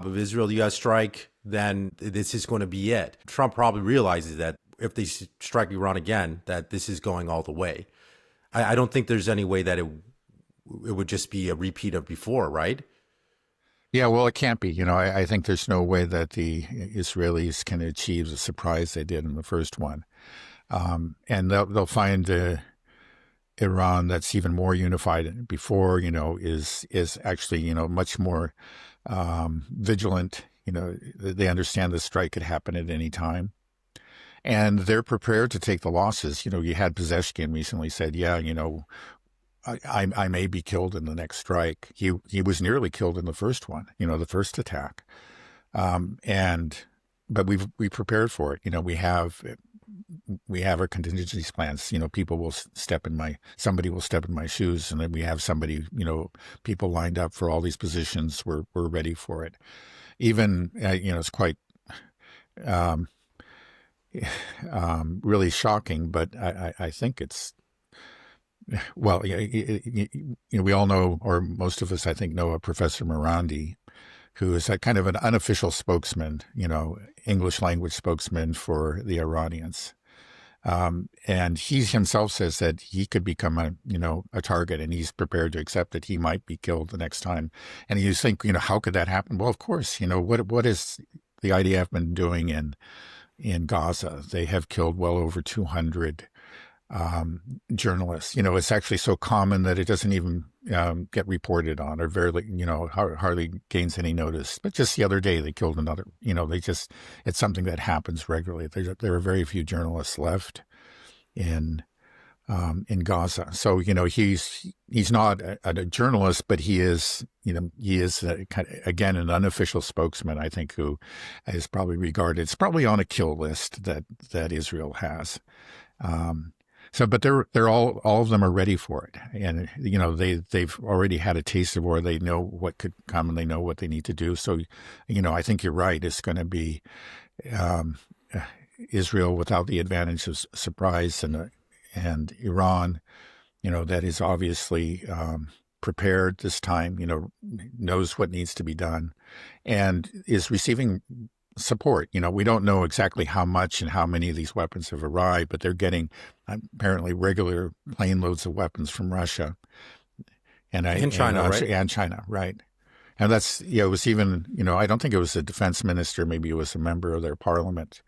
If Israel, U.S. strike, then this is going to be it. Trump probably realizes that if they strike Iran again, that this is going all the way. I don't think there's any way that it would just be a repeat of before, right? Yeah, well, it can't be. I think there's no way that the Israelis can achieve the surprise they did in the first one. And they'll find Iran that's even more unified than before, is actually, much more vigilant. They understand the strike could happen at any time. And they're prepared to take the losses. You had Pezeshkian recently said, yeah, I may be killed in the next strike. He was nearly killed in the first one, the first attack. But we prepared for it. We have our contingency plans. People will somebody will step in my shoes, and then we have somebody, people lined up for all these positions. We're ready for it. Even, it's quite really shocking, but I think it's, well, we all know, or most of us, I think, know a Professor Morandi, who is a kind of an unofficial spokesman, English language spokesman for the Iranians. And he himself says that he could become a target, and he's prepared to accept that he might be killed the next time. And you think, how could that happen? Well, of course, what is the IDF been doing in Gaza? They have killed well over 200 journalists. It's actually so common that it doesn't even get reported on, or very, hardly gains any notice. But just the other day, they killed another. It's something that happens regularly. There are very few journalists left in Gaza. So he's not a journalist, but he is again an unofficial spokesman, I think, who is probably regarded. It's probably on a kill list that Israel has. But they're all of them are ready for it, and they've already had a taste of war. They know what could come, and they know what they need to do. So, I think you're right. It's going to be Israel without the advantage of surprise, and Iran, that is obviously prepared this time. Knows what needs to be done, and is receiving support. We don't know exactly how much and how many of these weapons have arrived, but they're getting apparently regular plane loads of weapons from Russia and China, right? And China, right? And that's, it was even, I don't think it was a defense minister, maybe it was a member of their parliament,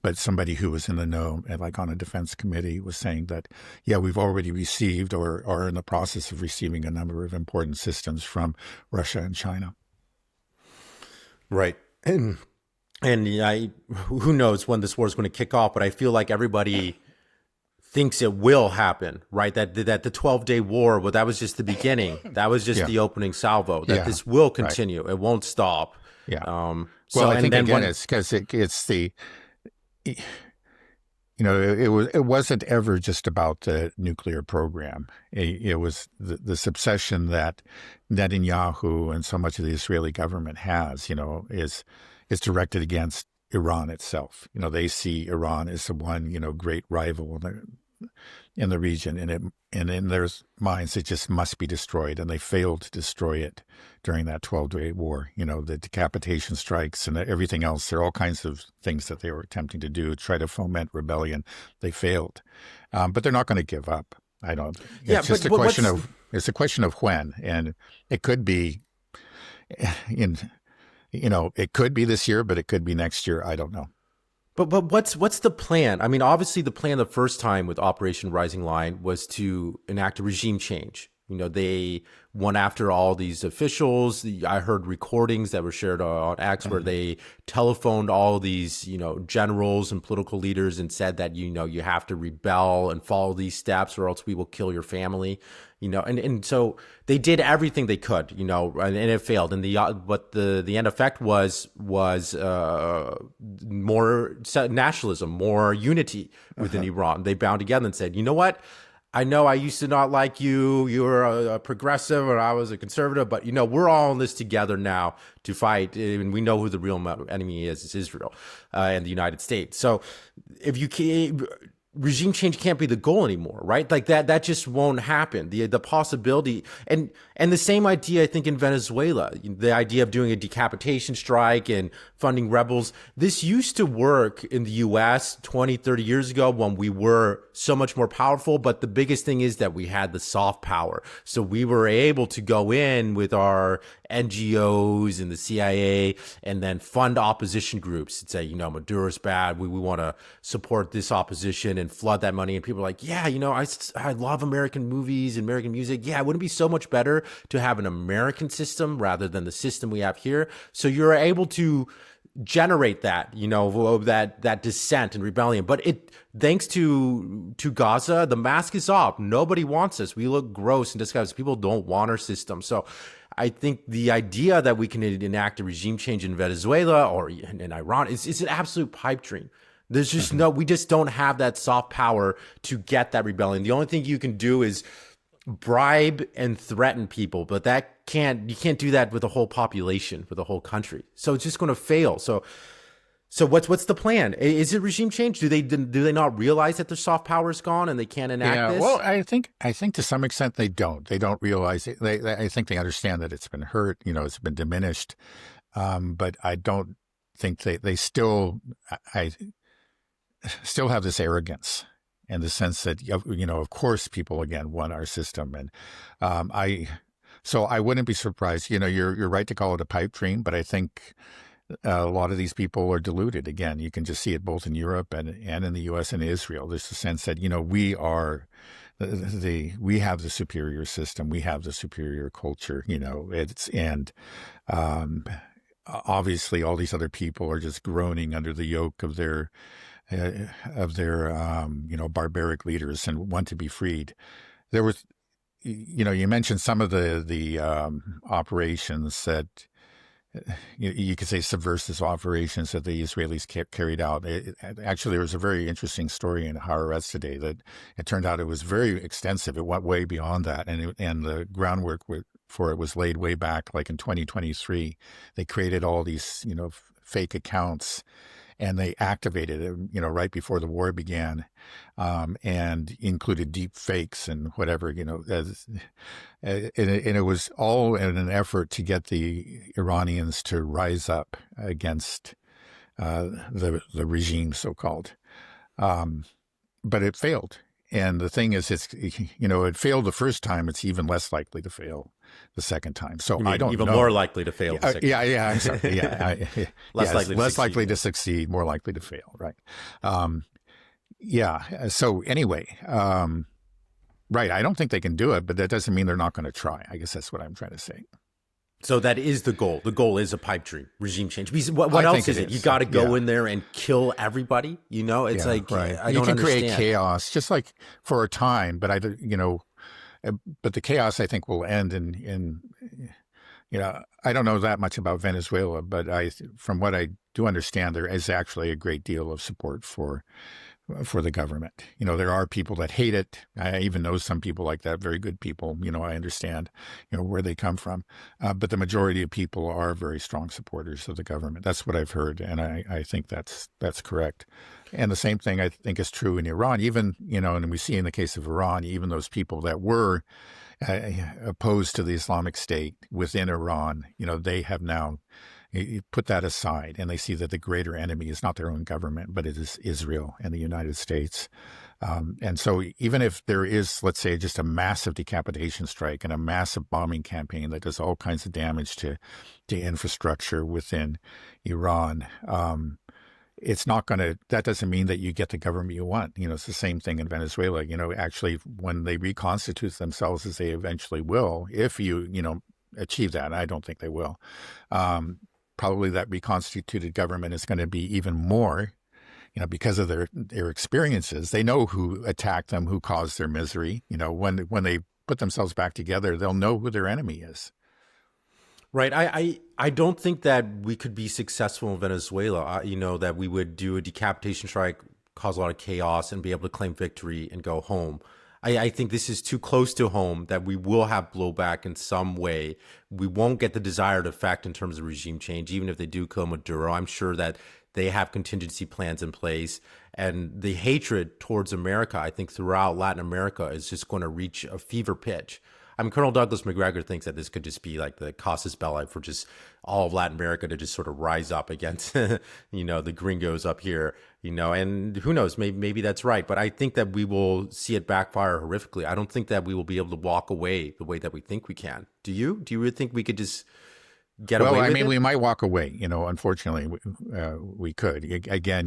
but somebody who was in the know, and like on a defense committee, was saying that, yeah, we've already received or are in the process of receiving a number of important systems from Russia and China. Right. And who knows when this war is going to kick off, but I feel like everybody thinks it will happen, right? That the 12-day war, well, that was just the beginning. That was just the opening salvo. That this will continue. Right. It won't stop. Yeah. I think again, it's because it's the, it wasn't ever just about the nuclear program. It was the obsession that Netanyahu and so much of the Israeli government has, is directed against Iran itself. They see Iran as the one, great rival in the region, and in their minds, it just must be destroyed. And they failed to destroy it during that 12-day war. The decapitation strikes and everything else. There are all kinds of things that they were attempting to do, try to foment rebellion. They failed, but they're not going to give up. I don't. It's just a question of. It's a question of when, and it could be it could be this year, but it could be next year. I don't know. But what's the plan? I mean, obviously the plan the first time with Operation Rising Lion was to enact a regime change. They went after all these officials. I heard recordings that were shared on X where they telephoned all these, generals and political leaders and said that, you have to rebel and follow these steps or else we will kill your family. And so they did everything they could, and it failed. And but the end effect was more nationalism, more unity within Iran. They bound together and said, you know what? I know I used to not like you. You were a progressive or I was a conservative, but, we're all in this together now to fight. And we know who the real enemy is. It's Israel and the United States. So if you can, regime change can't be the goal anymore, right? Like that just won't happen. The possibility and the same idea, I think, in Venezuela, the idea of doing a decapitation strike and funding rebels. This used to work in the US 20, 30 years ago when we were so much more powerful. But the biggest thing is that we had the soft power. So we were able to go in with our NGOs and the CIA and then fund opposition groups and say, Maduro's bad. We want to support this opposition and flood that money. And people are like, yeah, I love American movies and American music. Yeah, it wouldn't be so much better to have an American system rather than the system we have here. So you're able to generate that, that dissent and rebellion. But thanks to Gaza, the mask is off. Nobody wants us. We look gross and disgusting. People don't want our system. So I think the idea that we can enact a regime change in Venezuela or in Iran is an absolute pipe dream. There's just we just don't have that soft power to get that rebellion. The only thing you can do is bribe and threaten people, but you can't do that with the whole population, with the whole country. So it's just going to fail. So what's the plan? Is it regime change? Do they not realize that their soft power is gone and they can't enact this? Well, I think to some extent they don't. They don't realize it. I think they understand that it's been hurt. It's been diminished, but I don't think they still have this arrogance and the sense that of course people again want our system, and so I wouldn't be surprised. You're right to call it a pipe dream, but I think a lot of these people are deluded. Again, you can just see it both in Europe and in the U.S. and Israel. There's a sense that we are we have the superior system, we have the superior culture. Obviously all these other people are just groaning under the yoke of their barbaric leaders and want to be freed. There was, you mentioned some of the operations that you could say subversive operations that the Israelis carried out. Actually, there was a very interesting story in Haaretz today that it turned out it was very extensive. It went way beyond that, and the groundwork for it was laid way back, like in 2023. They created all these fake accounts, and they activated it, right before the war began, and included deep fakes and whatever, and it was all in an effort to get the Iranians to rise up against the regime, so-called. But it failed. And the thing is, it failed the first time. It's even less likely to fail the second time. So I don't even know. more likely to fail. The second time. I'm sorry. Yeah, less likely to succeed, more likely to fail. Right. So anyway, right. I don't think they can do it, but that doesn't mean they're not going to try. I guess that's what I'm trying to say. So that is the goal. The goal is a pipe dream, regime change. Because what else is it? You got to go in there and kill everybody. It's like right. I don't understand. Create chaos just like for a time, but but the chaos I think will end in I don't know that much about Venezuela, but from what I do understand, there is actually a great deal of support for the government. There are people that hate it. I even know some people like that, very good people. I understand, where they come from. But the majority of people are very strong supporters of the government. That's what I've heard. And I think that's correct. And the same thing I think is true in Iran, even, and we see in the case of Iran, even those people that were opposed to the Islamic State within Iran, they have now you put that aside, and they see that the greater enemy is not their own government, but it is Israel and the United States. And so even if there is, let's say, just a massive decapitation strike and a massive bombing campaign that does all kinds of damage to infrastructure within Iran, it's not going to, that doesn't mean that you get the government you want. It's the same thing in Venezuela. Actually, when they reconstitute themselves, as they eventually will, if you achieve that, I don't think they will. Probably that reconstituted government is going to be even more, because of their experiences. They know who attacked them, who caused their misery. When they put themselves back together, they'll know who their enemy is. Right. I don't think that we could be successful in Venezuela. That we would do a decapitation strike, cause a lot of chaos, and be able to claim victory and go home. I think this is too close to home that we will have blowback in some way. We won't get the desired effect in terms of regime change, even if they do kill Maduro. I'm sure that They have contingency plans in place. And the hatred towards America, I think, throughout Latin America is just going to reach a fever pitch. I mean, Colonel Douglas McGregor thinks that this could just be like the casus belli for just all of Latin America to just sort of rise up against, the gringos up here, and who knows, maybe that's right. But I think that we will see it backfire horrifically. I don't think that we will be able to walk away the way that we think we can. Do you? Do you really think we could just get away with it? Well, I mean, we might walk away, unfortunately, we could. Again,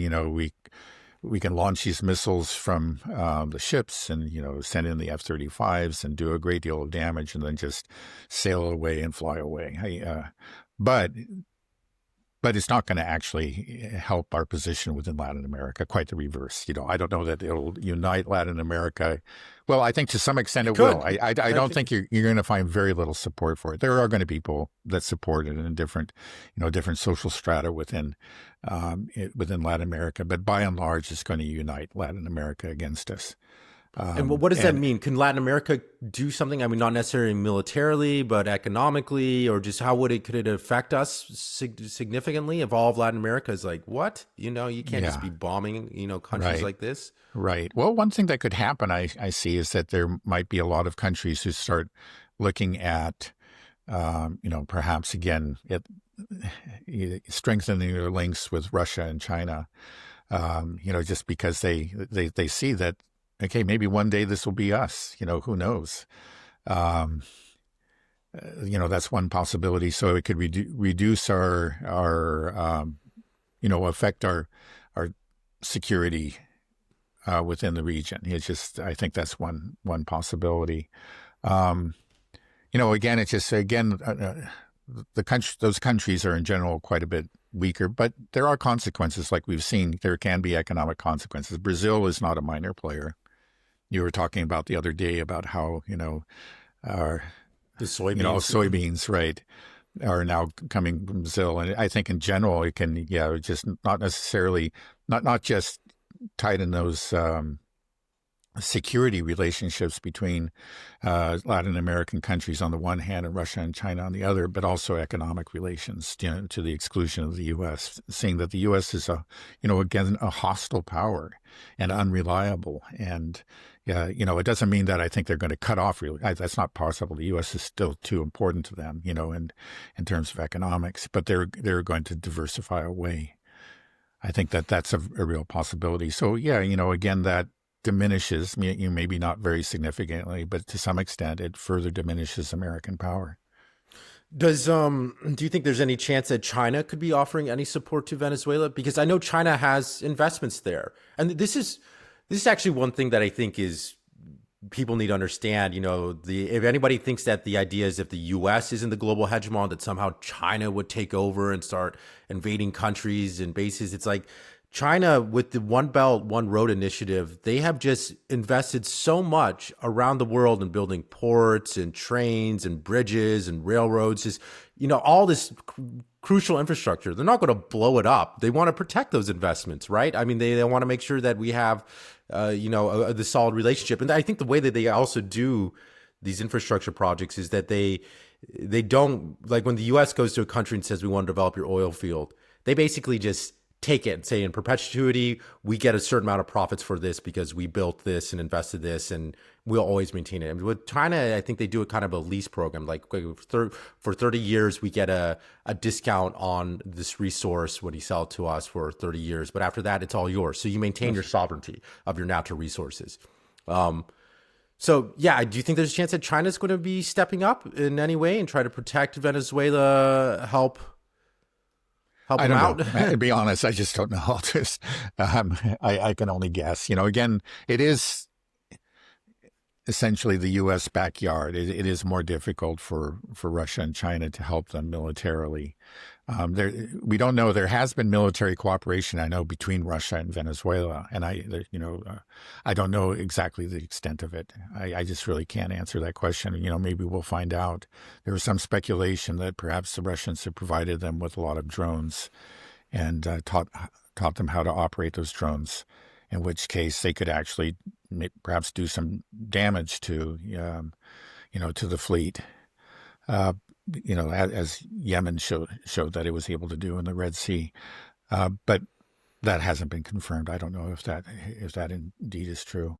we can launch these missiles from the ships and, send in the F-35s and do a great deal of damage and then just sail away and fly away. But it's not going to actually help our position within Latin America. Quite the reverse. I don't know that it'll unite Latin America. Well, I think to some extent it will. I don't think you're going to find very little support for it. There are going to be people that support it in different social strata within Latin America. But by and large, it's going to unite Latin America against us. And what does that mean? Can Latin America do something? I mean, not necessarily militarily, but economically, or just could it affect us significantly if all of Latin America is like, what? You can't just be bombing, countries like this. Right. Well, one thing that could happen, I see, is that there might be a lot of countries who start looking at, perhaps again, strengthening their links with Russia and China, just because they see that, okay, maybe one day this will be us. Who knows? That's one possibility. So it could reduce our affect our security within the region. I think that's one possibility. Again, those countries are in general quite a bit weaker, but there are consequences, like we've seen. There can be economic consequences. Brazil is not a minor player. You were talking about the other day about how, the soybeans, right, are now coming from Brazil. And I think in general, it can, just not necessarily, not just tied in those security relationships between Latin American countries on the one hand and Russia and China on the other, but also economic relations, to the exclusion of the U.S., seeing that the U.S. is again, a hostile power and unreliable. And, it doesn't mean that I think they're going to cut off that's not possible. The U.S. is still too important to them, in terms of economics, but they're going to diversify away. I think that's a real possibility. So, again, that diminishes, maybe not very significantly, but to some extent, it further diminishes American power. Do you think there's any chance that China could be offering any support to Venezuela? Because I know China has investments there, and this is actually one thing that I think is people need to understand. If anybody thinks that the idea is if the U.S. isn't the global hegemon, that somehow China would take over and start invading countries and bases, it's like, China, with the One Belt, One Road initiative, they have just invested so much around the world in building ports and trains and bridges and railroads, just, all this crucial infrastructure. They're not going to blow it up. They want to protect those investments, right? I mean, they want to make sure that we have, the solid relationship. And I think the way that they also do these infrastructure projects is that they don't, like when the U.S. goes to a country and says, we want to develop your oil field, they basically just take it and say in perpetuity, we get a certain amount of profits for this because we built this and invested this, and we'll always maintain it. And with China, I think they do a kind of a lease program. Like for 30 years, we get a discount on this resource when you sell it to us for 30 years. But after that, it's all yours. So you maintain your sovereignty of your natural resources. So, yeah, do you think there's a chance that China's going to be stepping up in any way and try to protect Venezuela, help I them don't out? know. To be honest, I just don't know. I can only guess. Again, it is essentially the U.S. backyard. It is more difficult for Russia and China to help them militarily. We don't know. There has been military cooperation, I know, between Russia and Venezuela, and I don't know exactly the extent of it. I just really can't answer that question. Maybe we'll find out. There was some speculation that perhaps the Russians have provided them with a lot of drones and taught them how to operate those drones, in which case they could actually perhaps do some damage to the fleet. As Yemen showed that it was able to do in the Red Sea. But That hasn't been confirmed. I don't know if that indeed is true.